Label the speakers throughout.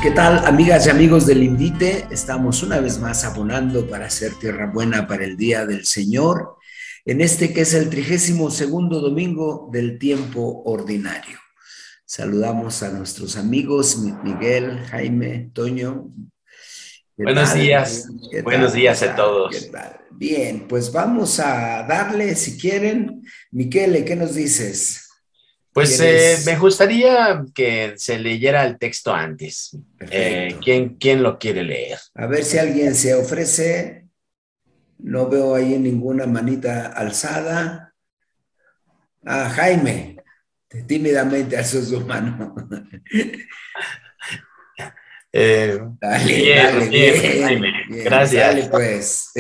Speaker 1: ¿Qué tal, amigas y amigos del Invite? Estamos una vez más abonando para hacer tierra buena para el Día del Señor, en este que es el 32º domingo del tiempo ordinario. Saludamos a nuestros amigos Miguel, Jaime, Toño. ¿Qué
Speaker 2: Buenos
Speaker 1: tal?
Speaker 2: días,
Speaker 1: ¿Qué
Speaker 2: buenos
Speaker 1: tal? ¿Qué
Speaker 2: días a
Speaker 1: tal? ¿Qué
Speaker 2: todos.
Speaker 1: tal? Bien, pues vamos a darle, si quieren. Miquele, ¿qué nos dices?
Speaker 2: Pues me
Speaker 1: ¿Quieres?
Speaker 2: gustaría que se leyera el texto antes.
Speaker 1: Perfecto.
Speaker 2: ¿Quién lo quiere leer?
Speaker 1: A ver si alguien se ofrece. No veo ahí ninguna manita alzada. Ah, Jaime, tímidamente alzó su mano.
Speaker 2: Eh,
Speaker 1: Dale,
Speaker 2: bien,
Speaker 1: dale,
Speaker 2: bien, Jaime,
Speaker 1: bien, bien, sale
Speaker 2: gracias.
Speaker 1: pues.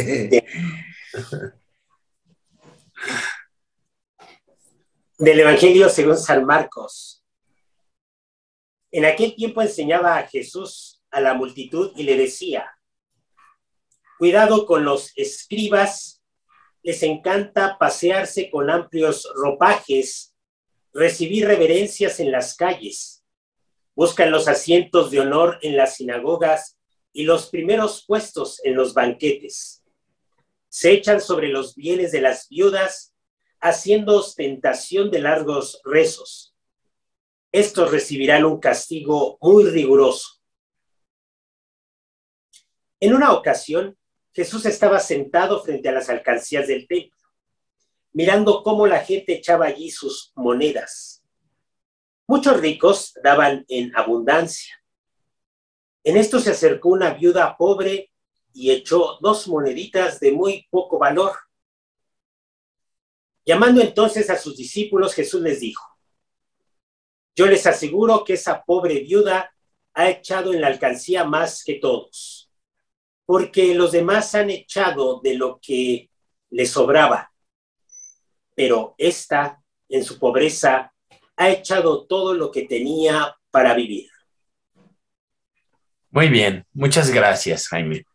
Speaker 3: Del Evangelio según San Marcos. En aquel tiempo enseñaba a Jesús a la multitud y le decía: cuidado con los escribas, les encanta pasearse con amplios ropajes, recibir reverencias en las calles, buscan los asientos de honor en las sinagogas y los primeros puestos en los banquetes. Se echan sobre los bienes de las viudas, haciendo ostentación de largos rezos. Estos recibirán un castigo muy riguroso. En una ocasión, Jesús estaba sentado frente a las alcancías del templo, mirando cómo la gente echaba allí sus monedas. Muchos ricos daban en abundancia. En esto se acercó una viuda pobre y echó 2 moneditas de muy poco valor. Llamando entonces a sus discípulos, Jesús les dijo: yo les aseguro que esa pobre viuda ha echado en la alcancía más que todos, porque los demás han echado de lo que les sobraba, pero esta, en su pobreza, ha echado todo lo que tenía para vivir.
Speaker 2: Muy bien, muchas gracias, Jaime.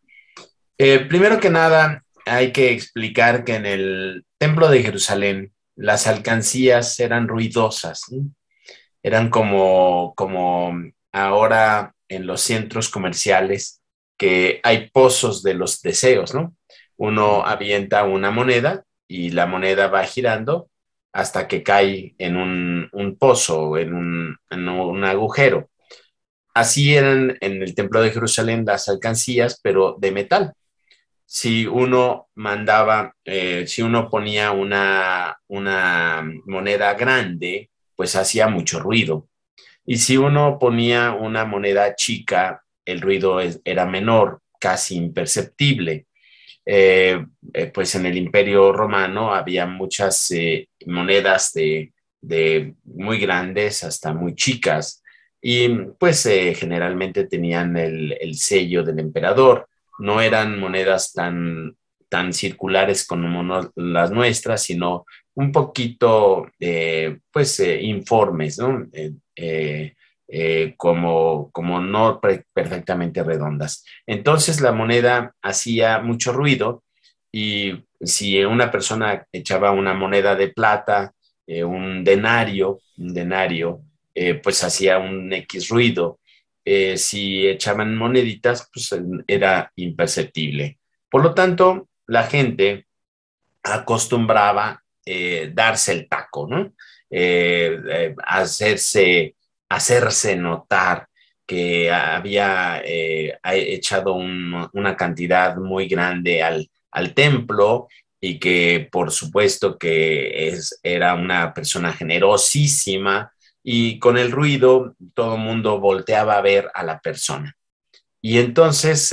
Speaker 2: Primero que nada, hay que explicar que en el Templo de Jerusalén las alcancías eran ruidosas, ¿no? Eran como ahora en los centros comerciales que hay pozos de los deseos, ¿no? Uno avienta una moneda y la moneda va girando hasta que cae en un pozo, en un agujero. Así eran en el Templo de Jerusalén las alcancías, pero de metal. Si uno ponía una moneda grande, pues hacía mucho ruido. Y si uno ponía una moneda chica, el ruido era menor, casi imperceptible. Pues en el Imperio Romano había muchas monedas de muy grandes hasta muy chicas y pues generalmente tenían el sello del emperador. No eran monedas tan circulares como las nuestras, sino un poquito pues informes, ¿no? Como no perfectamente redondas. Entonces la moneda hacía mucho ruido y si una persona echaba una moneda de plata, un denario, pues hacía un X ruido. Si echaban moneditas, pues era imperceptible. Por lo tanto, la gente acostumbraba darse el taco, ¿no? Hacerse notar que había echado una cantidad muy grande al templo y que por supuesto que era una persona generosísima y con el ruido todo el mundo volteaba a ver a la persona. Y entonces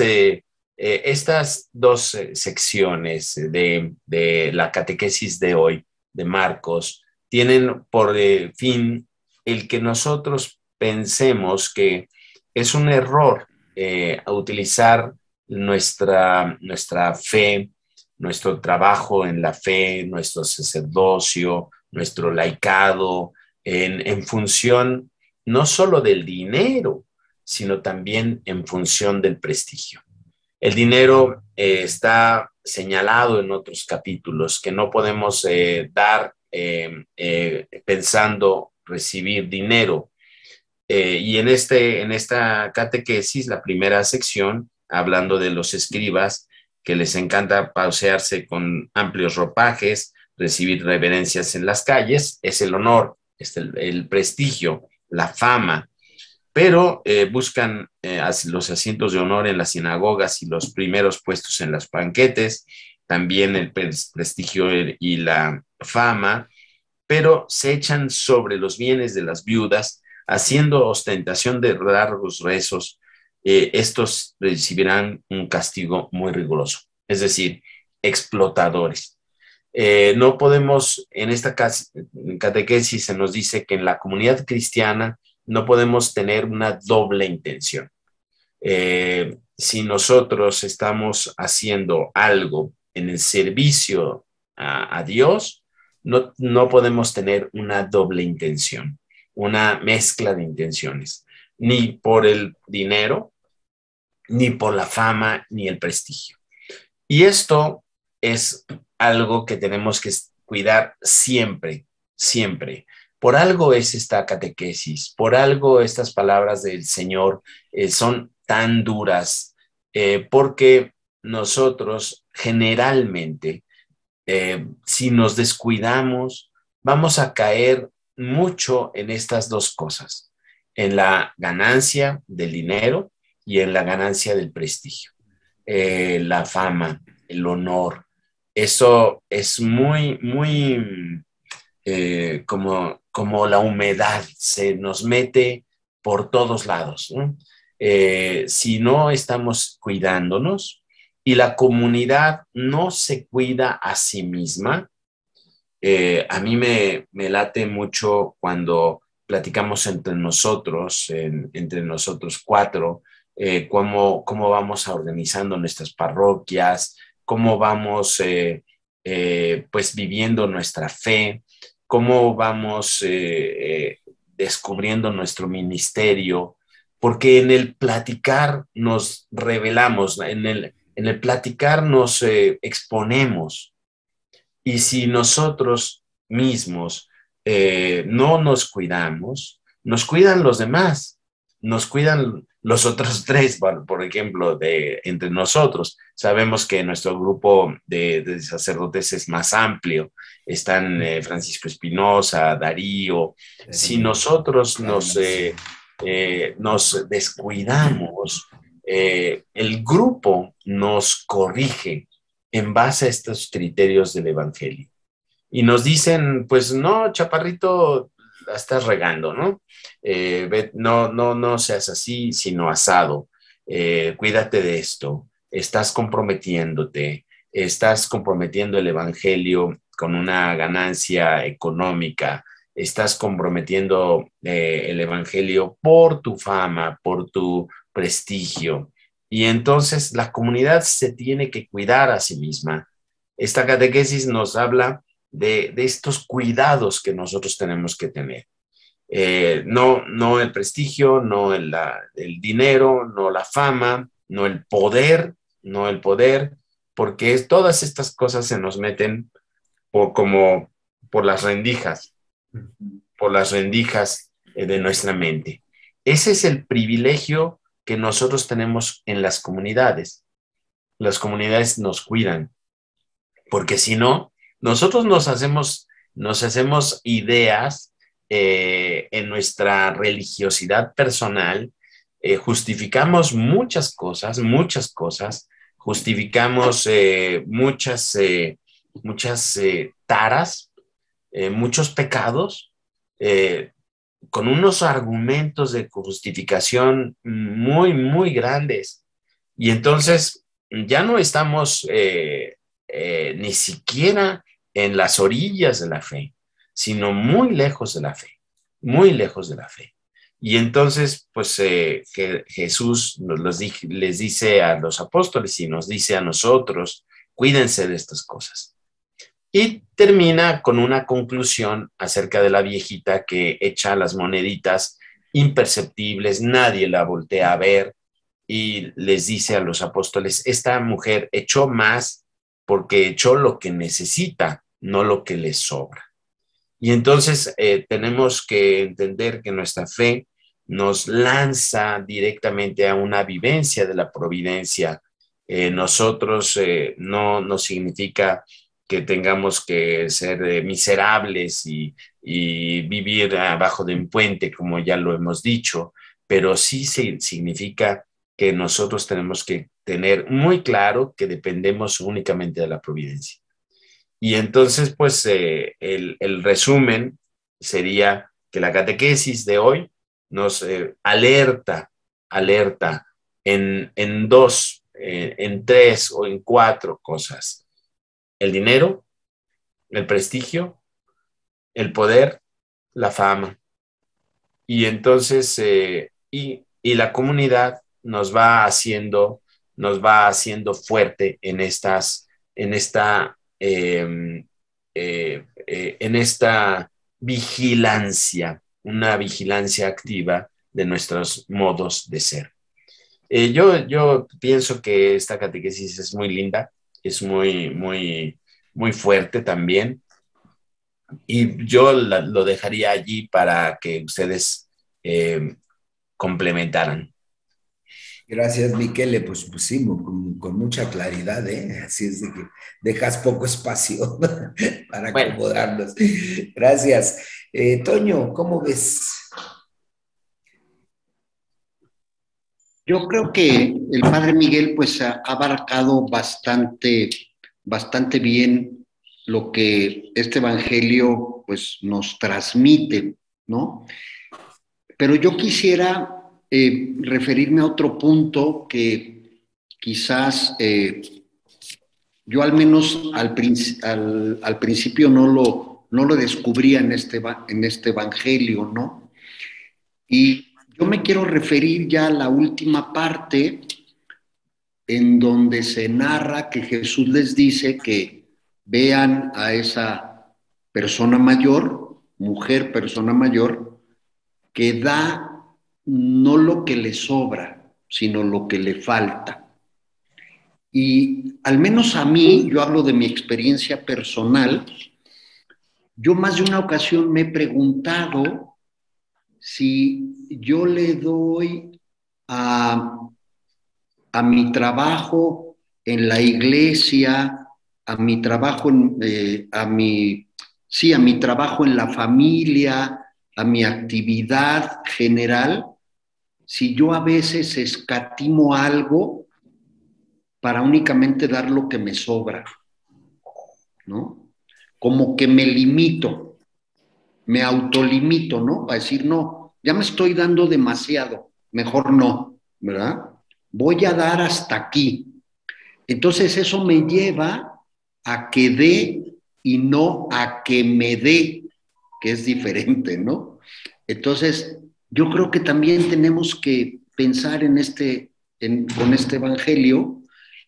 Speaker 2: estas dos secciones de la catequesis de hoy, de Marcos, tienen por fin el que nosotros pensemos que es un error utilizar nuestra fe, nuestro trabajo en la fe, nuestro sacerdocio, nuestro laicado, en función no solo del dinero, sino también en función del prestigio. El dinero está señalado en otros capítulos que no podemos dar pensando recibir dinero. Y en esta catequesis, la primera sección, hablando de los escribas, que les encanta pasearse con amplios ropajes, recibir reverencias en las calles, es el honor, es el prestigio, la fama, pero buscan los asientos de honor en las sinagogas y los primeros puestos en los banquetes, también el prestigio y la fama, pero se echan sobre los bienes de las viudas, haciendo ostentación de largos rezos. Estos recibirán un castigo muy riguroso, es decir, explotadores. No podemos, en esta catequesis se nos dice que en la comunidad cristiana no podemos tener una doble intención. Si nosotros estamos haciendo algo en el servicio a Dios, no podemos tener una doble intención, una mezcla de intenciones, ni por el dinero, ni por la fama, ni el prestigio. Y esto es algo que tenemos que cuidar siempre, siempre. Por algo es esta catequesis, por algo estas palabras del Señor son tan duras, porque nosotros generalmente, si nos descuidamos, vamos a caer mucho en estas dos cosas, en la ganancia del dinero y en la ganancia del prestigio, la fama, el honor. Eso es muy, muy como la humedad, se nos mete por todos lados, ¿no? Si no estamos cuidándonos y la comunidad no se cuida a sí misma, a mí me late mucho cuando platicamos entre nosotros, entre nosotros cuatro, cómo vamos organizando nuestras parroquias, cómo vamos pues viviendo nuestra fe, cómo vamos descubriendo nuestro ministerio, porque en el platicar nos revelamos, en el platicar nos exponemos. Y si nosotros mismos no nos cuidamos, nos cuidan los demás, nos cuidan los otros tres, bueno, por ejemplo, entre nosotros. Sabemos que nuestro grupo de sacerdotes es más amplio. Están Francisco Espinosa, Darío. Si nosotros nos descuidamos, el grupo nos corrige en base a estos criterios del Evangelio. Y nos dicen, pues no, chaparrito, la estás regando, ¿no? No seas así, sino asado. Cuídate de esto. Estás comprometiéndote, estás comprometiendo el Evangelio con una ganancia económica, estás comprometiendo el Evangelio por tu fama, por tu prestigio. Y entonces la comunidad se tiene que cuidar a sí misma. Esta catequesis nos habla de estos cuidados que nosotros tenemos que tener. No el prestigio, no el dinero, no la fama, no el poder, porque todas estas cosas se nos meten como por las rendijas de nuestra mente. Ese es el privilegio que nosotros tenemos en las comunidades. Las comunidades nos cuidan, porque si no, nosotros nos hacemos ideas en nuestra religiosidad personal, justificamos muchas cosas, justificamos muchas taras, muchos pecados, con unos argumentos de justificación muy, muy grandes. Y entonces ya no estamos ni siquiera en las orillas de la fe, sino muy lejos de la fe, muy lejos de la fe. Y entonces, pues Jesús les dice a los apóstoles y nos dice a nosotros, cuídense de estas cosas. Y termina con una conclusión acerca de la viejita que echa las moneditas imperceptibles, nadie la voltea a ver, y les dice a los apóstoles, esta mujer echó más porque echó lo que necesita, no lo que le sobra. Y entonces tenemos que entender que nuestra fe nos lanza directamente a una vivencia de la providencia. Nosotros no significa que tengamos que ser miserables y vivir abajo de un puente, como ya lo hemos dicho, pero sí significa que nosotros tenemos que tener muy claro que dependemos únicamente de la providencia. Y entonces, pues, el resumen sería que la catequesis de hoy nos alerta en dos, en tres o en cuatro cosas: el dinero, el prestigio, el poder, la fama. Y entonces, y la comunidad nos va haciendo fuerte en esta vigilancia, una vigilancia activa de nuestros modos de ser. Yo pienso que esta catequesis es muy linda, es muy fuerte también, y yo lo dejaría allí para que ustedes complementaran.
Speaker 1: Gracias, Miquele. Pues sí, con mucha claridad, ¿eh? Así es de que dejas poco espacio para
Speaker 2: Bueno,
Speaker 1: acomodarnos. Gracias. Toño, ¿cómo ves?
Speaker 4: Yo creo que el Padre Miguel pues ha abarcado bastante bien lo que este Evangelio pues nos transmite, ¿no? Pero yo quisiera referirme a otro punto que quizás yo al menos al principio no lo descubría en este Evangelio, ¿no? Y yo me quiero referir ya a la última parte en donde se narra que Jesús les dice que vean a esa persona mayor, mujer persona mayor, que da no lo que le sobra, sino lo que le falta. Y al menos a mí, yo hablo de mi experiencia personal, yo más de una ocasión me he preguntado si yo le doy a mi trabajo en la iglesia, a mi trabajo a mi trabajo en la familia, a mi actividad general, si yo a veces escatimo algo para únicamente dar lo que me sobra, ¿no? Como que me limito, me autolimito, ¿no? A decir, no, ya me estoy dando demasiado, mejor no, ¿verdad? Voy a dar hasta aquí. Entonces eso me lleva a que dé y no a que me dé, que es diferente, ¿no? Entonces, yo creo que también tenemos que pensar con este evangelio,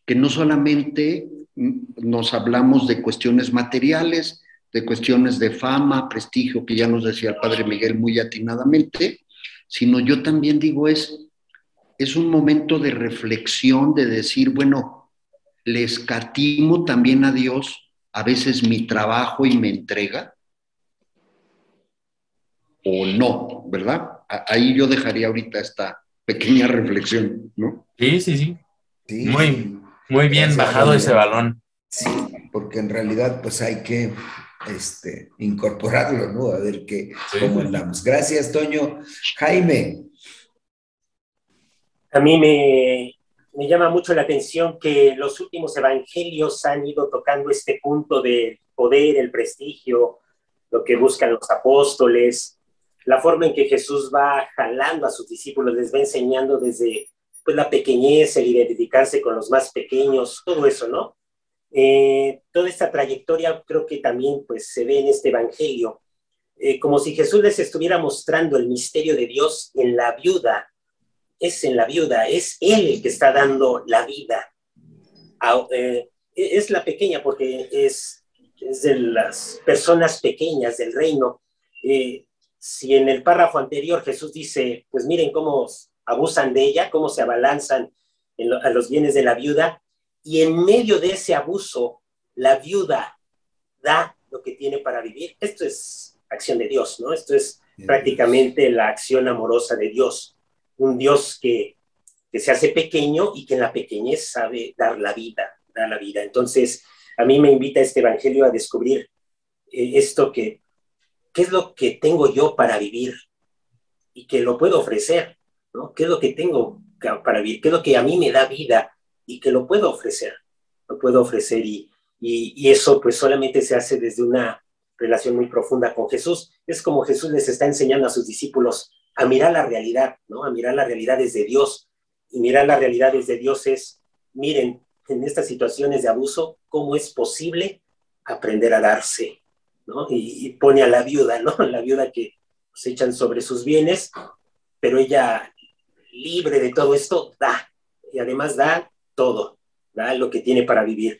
Speaker 4: que no solamente nos hablamos de cuestiones materiales, de cuestiones de fama, prestigio, que ya nos decía el Padre Miguel muy atinadamente, sino yo también digo es un momento de reflexión, de decir, bueno, le escatimo también a Dios a veces mi trabajo y me entrega, o no, ¿verdad? Ahí yo dejaría ahorita esta pequeña reflexión, ¿no?
Speaker 2: Sí.
Speaker 1: Sí,
Speaker 2: Muy bien
Speaker 1: gracias,
Speaker 2: bajado ese
Speaker 1: Toño.
Speaker 2: balón.
Speaker 1: Sí, porque en realidad pues hay que incorporarlo, ¿no? A ver cómo andamos. Gracias, Toño. Jaime.
Speaker 3: A mí me llama mucho la atención que los últimos evangelios han ido tocando este punto del poder, el prestigio, lo que buscan los apóstoles, la forma en que Jesús va jalando a sus discípulos, les va enseñando desde pues, la pequeñez, el identificarse con los más pequeños, todo eso, ¿no? Toda esta trayectoria creo que también pues, se ve en este evangelio, como si Jesús les estuviera mostrando el misterio de Dios en la viuda, es en la viuda, es Él el que está dando la vida. Es la pequeña porque es de las personas pequeñas del reino. Si en el párrafo anterior Jesús dice, pues miren cómo abusan de ella, cómo se abalanzan a los bienes de la viuda, y en medio de ese abuso, la viuda da lo que tiene para vivir. Esto es acción de Dios, ¿no? Esto es prácticamente la acción amorosa de Dios. Un Dios que se hace pequeño y que en la pequeñez sabe dar la vida, dar la vida. Entonces, a mí me invita este evangelio a descubrir esto ¿qué es lo que tengo yo para vivir? Y que lo puedo ofrecer, ¿no? ¿Qué es lo que tengo para vivir? ¿Qué es lo que a mí me da vida y que lo puedo ofrecer? Lo puedo ofrecer y eso pues solamente se hace desde una relación muy profunda con Jesús. Es como Jesús les está enseñando a sus discípulos a mirar la realidad, ¿no? A mirar la realidad desde Dios. Y mirar la realidad desde Dios es, miren, en estas situaciones de abuso, ¿cómo es posible aprender a darse? ¿No? Y pone a la viuda, ¿no? La viuda que se echan sobre sus bienes, pero ella, libre de todo esto, da. Y además da todo, da lo que tiene para vivir.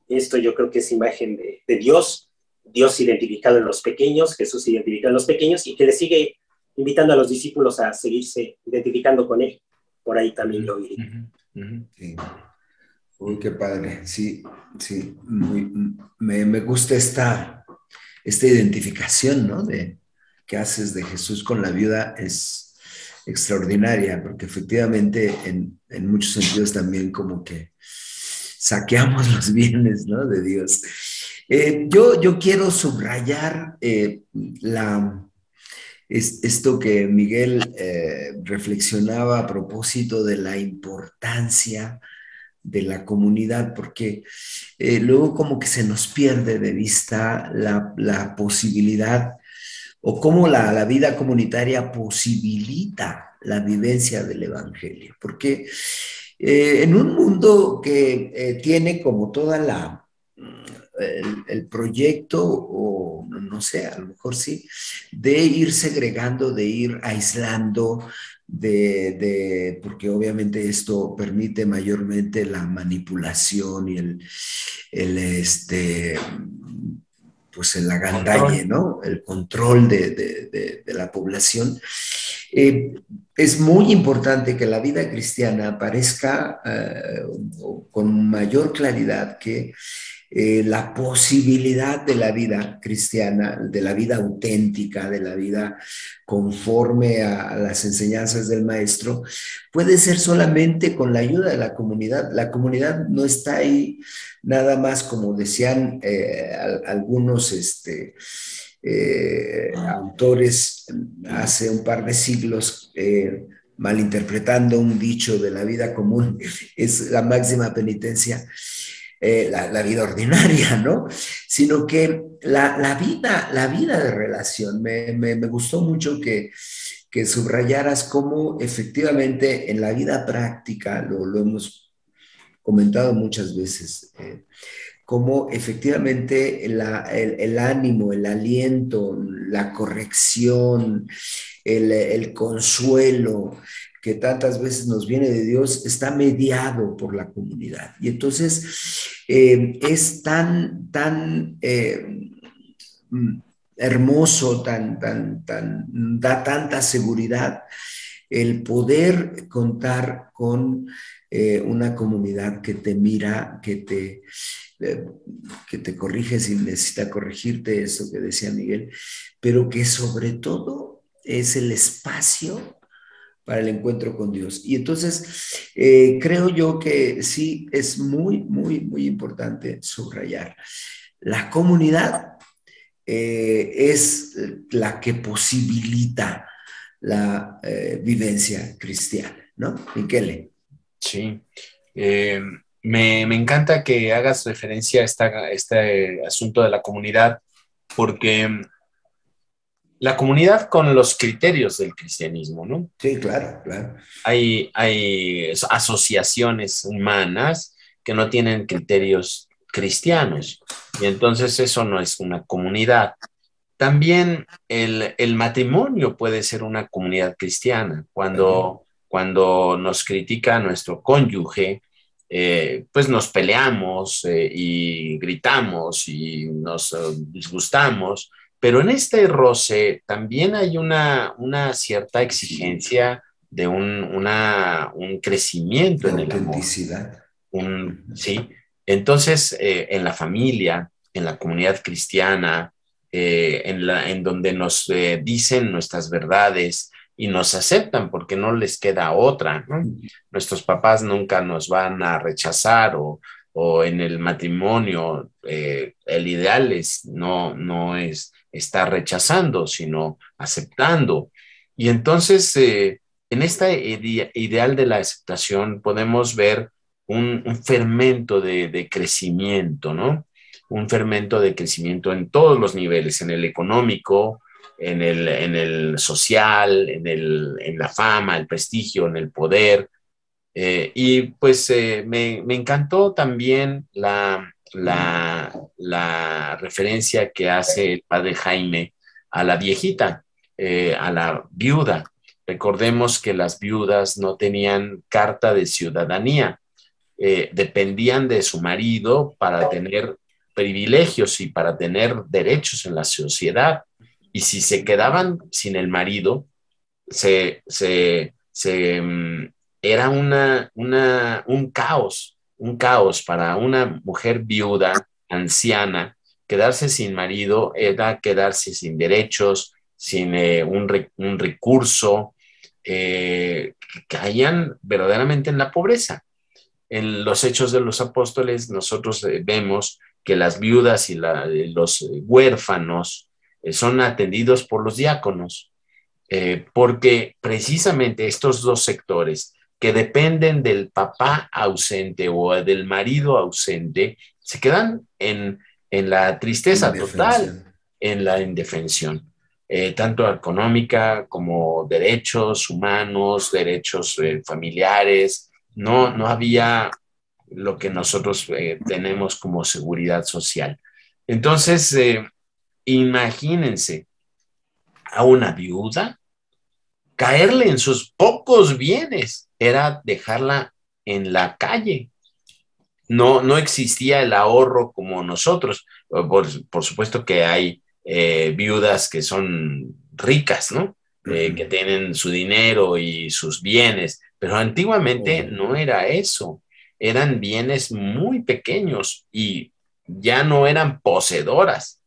Speaker 3: Esto yo creo que es imagen de Dios, Dios identificado en los pequeños, Jesús identificado en los pequeños, y que le sigue invitando a los discípulos a seguirse identificando con él. Por ahí también lo vi.
Speaker 1: Sí. Uy, qué padre. Sí, sí. Me gusta esta identificación, ¿no? Que haces de Jesús con la viuda es extraordinaria, porque efectivamente en muchos sentidos también como que saqueamos los bienes, ¿no? De Dios. Yo quiero subrayar esto que Miguel reflexionaba a propósito de la importancia de la comunidad, porque luego como que se nos pierde de vista la posibilidad o cómo la vida comunitaria posibilita la vivencia del Evangelio, porque en un mundo que tiene como toda el proyecto, o no sé, a lo mejor sí, de ir segregando, de ir aislando, porque obviamente esto permite mayormente la manipulación y pues el agandalle, ¿no? El control de la población. Es muy importante que la vida cristiana aparezca con mayor claridad que la posibilidad de la vida cristiana, de la vida auténtica, de la vida conforme a las enseñanzas del maestro, puede ser solamente con la ayuda de la comunidad. La comunidad no está ahí nada más, como decían algunos autores hace un par de siglos, malinterpretando un dicho de la vida común, es la máxima penitencia. La vida ordinaria, ¿no? Sino que la vida de relación. Me gustó mucho que subrayaras cómo efectivamente en la vida práctica, lo hemos comentado muchas veces, cómo efectivamente el ánimo, el aliento, la corrección, el consuelo que tantas veces nos viene de Dios, está mediado por la comunidad. Y entonces es tan hermoso, da tanta seguridad el poder contar con una comunidad que te mira, que te corrige si necesita corregirte, eso que decía Miguel, pero que sobre todo es el espacio para el encuentro con Dios. Y entonces creo yo que sí es muy, muy, muy importante subrayar. La comunidad es la que posibilita la vivencia cristiana, ¿no? Michele.
Speaker 2: Sí. Me encanta que hagas referencia a este asunto de la comunidad, porque la comunidad con los criterios del cristianismo, ¿no?
Speaker 1: Sí, claro, claro.
Speaker 2: Hay asociaciones humanas que no tienen criterios cristianos, y entonces eso no es una comunidad. También el matrimonio puede ser una comunidad cristiana. Cuando nos critica nuestro cónyuge, pues nos peleamos y gritamos y nos disgustamos, pero en este roce también hay una cierta exigencia de un crecimiento en el amor.
Speaker 1: Autenticidad.
Speaker 2: Sí. Entonces, en la familia, en la comunidad cristiana, en donde nos dicen nuestras verdades y nos aceptan porque no les queda otra, ¿no? Nuestros papás nunca nos van a rechazar o en el matrimonio el ideal no es estar rechazando, sino aceptando. Y entonces, en este ideal de la aceptación podemos ver un fermento de crecimiento, ¿no? Un fermento de crecimiento en todos los niveles, en el económico, en el social, en la fama, el prestigio, en el poder. Y pues me encantó también la referencia que hace el padre Jaime a la viejita, a la viuda. Recordemos que las viudas no tenían carta de ciudadanía, dependían de su marido para tener privilegios y para tener derechos en la sociedad. Y si se quedaban sin el marido, era un caos para una mujer viuda, anciana. Quedarse sin marido era quedarse sin derechos, sin un recurso, caían verdaderamente en la pobreza. En los Hechos de los Apóstoles nosotros vemos que las viudas y los huérfanos son atendidos por los diáconos, porque precisamente estos dos sectores que dependen del papá ausente o del marido ausente se quedan en la tristeza total, en la indefensión, tanto económica como derechos humanos, derechos familiares. No había lo que nosotros tenemos como seguridad social. Entonces, imagínense a una viuda caerle en sus pocos bienes, era dejarla en la calle. No existía el ahorro como nosotros. Por supuesto que hay viudas que son ricas, ¿no? Que tienen su dinero y sus bienes, pero antiguamente no era eso. Eran bienes muy pequeños y ya no eran poseedoras.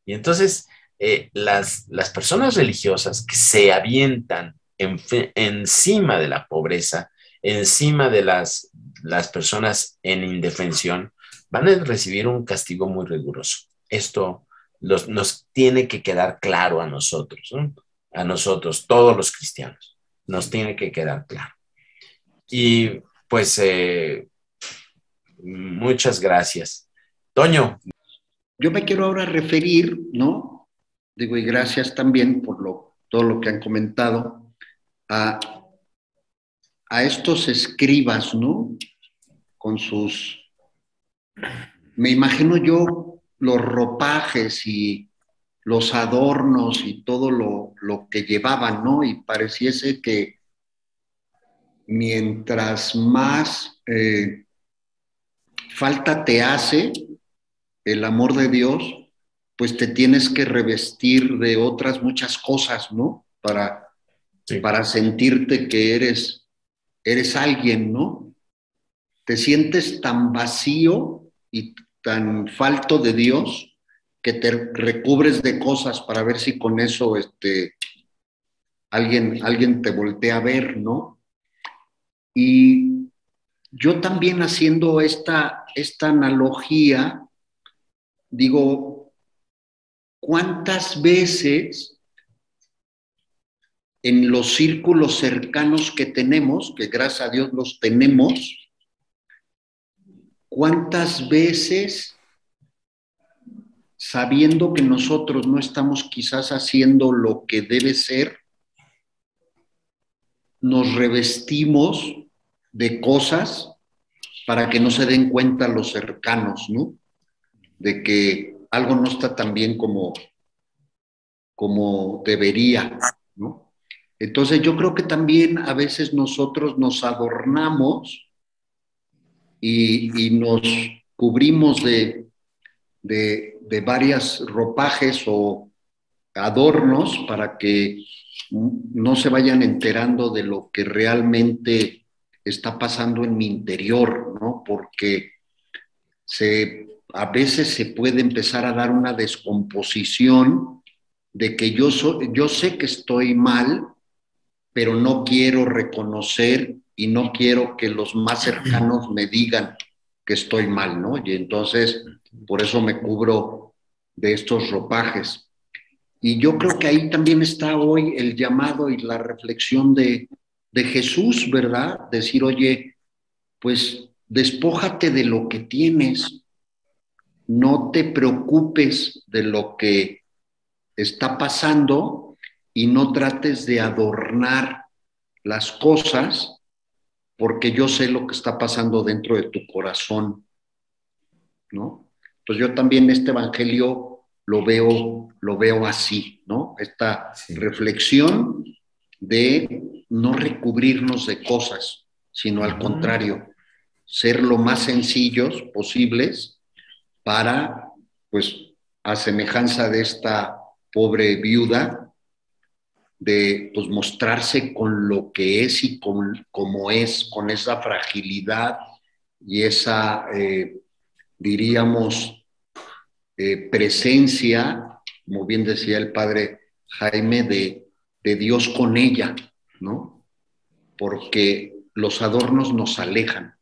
Speaker 2: Y entonces las personas religiosas que se avientan encima de la pobreza, encima de las personas en indefensión, van a recibir un castigo muy riguroso. Esto nos tiene que quedar claro a nosotros, ¿no? A nosotros, todos los cristianos, nos tiene que quedar claro. Y pues muchas gracias. Toño.
Speaker 4: Yo me quiero ahora referir, ¿no? Digo, y gracias también por todo lo que han comentado, a estos escribas, ¿no? Con me imagino yo los ropajes y los adornos y todo lo que llevaban, ¿no? Y pareciese que mientras más falta te hace el amor de Dios, pues te tienes que revestir de otras muchas cosas, ¿no? Para sentirte que eres alguien, ¿no? Te sientes tan vacío y tan falto de Dios que te recubres de cosas para ver si con eso alguien te voltea a ver, ¿no? Y yo también haciendo esta analogía, digo, ¿cuántas veces en los círculos cercanos que tenemos, que gracias a Dios los tenemos, cuántas veces, sabiendo que nosotros no estamos quizás haciendo lo que debe ser, nos revestimos de cosas para que no se den cuenta los cercanos, ¿no? De que algo no está tan bien como debería, ¿no? Entonces yo creo que también a veces nosotros nos adornamos y nos cubrimos de varias ropajes o adornos para que no se vayan enterando de lo que realmente está pasando en mi interior, ¿no? Porque a veces se puede empezar a dar una descomposición de que yo sé que estoy mal, pero no quiero reconocer y no quiero que los más cercanos me digan que estoy mal, ¿no? Y entonces, por eso me cubro de estos ropajes. Y yo creo que ahí también está hoy el llamado y la reflexión de Jesús, ¿verdad? Decir, oye, pues despójate de lo que tienes, no te preocupes de lo que está pasando y no trates de adornar las cosas, porque yo sé lo que está pasando dentro de tu corazón, ¿no? Pues yo también este evangelio lo veo así, ¿no? Esta reflexión de no recubrirnos de cosas, sino al contrario, ser lo más sencillos posibles para, pues, a semejanza de esta pobre viuda, de pues mostrarse con lo que es y como es, con esa fragilidad y esa, diríamos, presencia, como bien decía el padre Jaime, de Dios con ella, ¿no? Porque los adornos nos alejan,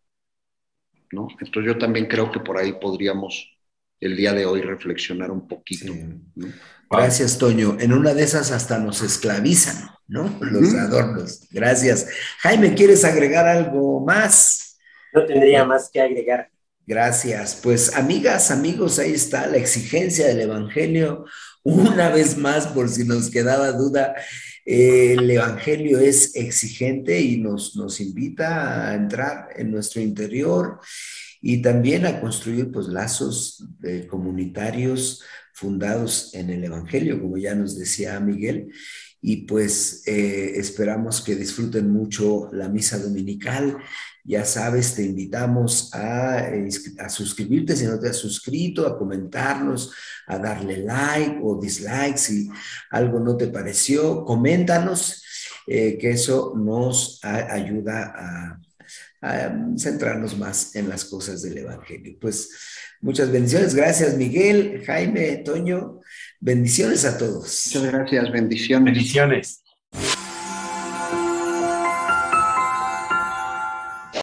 Speaker 4: ¿no? Entonces yo también creo que por ahí podríamos el día de hoy reflexionar un poquito,
Speaker 1: Sí.
Speaker 4: ¿no?
Speaker 1: Gracias, Toño. En una de esas hasta nos esclavizan, ¿no? Los adornos. Gracias. Jaime, ¿quieres agregar algo más?
Speaker 3: No tendría más que agregar.
Speaker 1: Gracias. Pues amigas, amigos, ahí está la exigencia del Evangelio. Una vez más, por si nos quedaba duda, el Evangelio es exigente y nos invita a entrar en nuestro interior y también a construir pues lazos comunitarios fundados en el Evangelio, como ya nos decía Miguel. Y pues esperamos que disfruten mucho la misa dominical. Ya sabes, te invitamos a suscribirte si no te has suscrito, a comentarnos, a darle like o dislike si algo no te pareció. Coméntanos, que eso nos ayuda a centrarnos más en las cosas del Evangelio. Pues muchas bendiciones. Gracias, Miguel, Jaime, Toño. Bendiciones a todos.
Speaker 4: Muchas gracias, bendiciones.
Speaker 2: Bendiciones.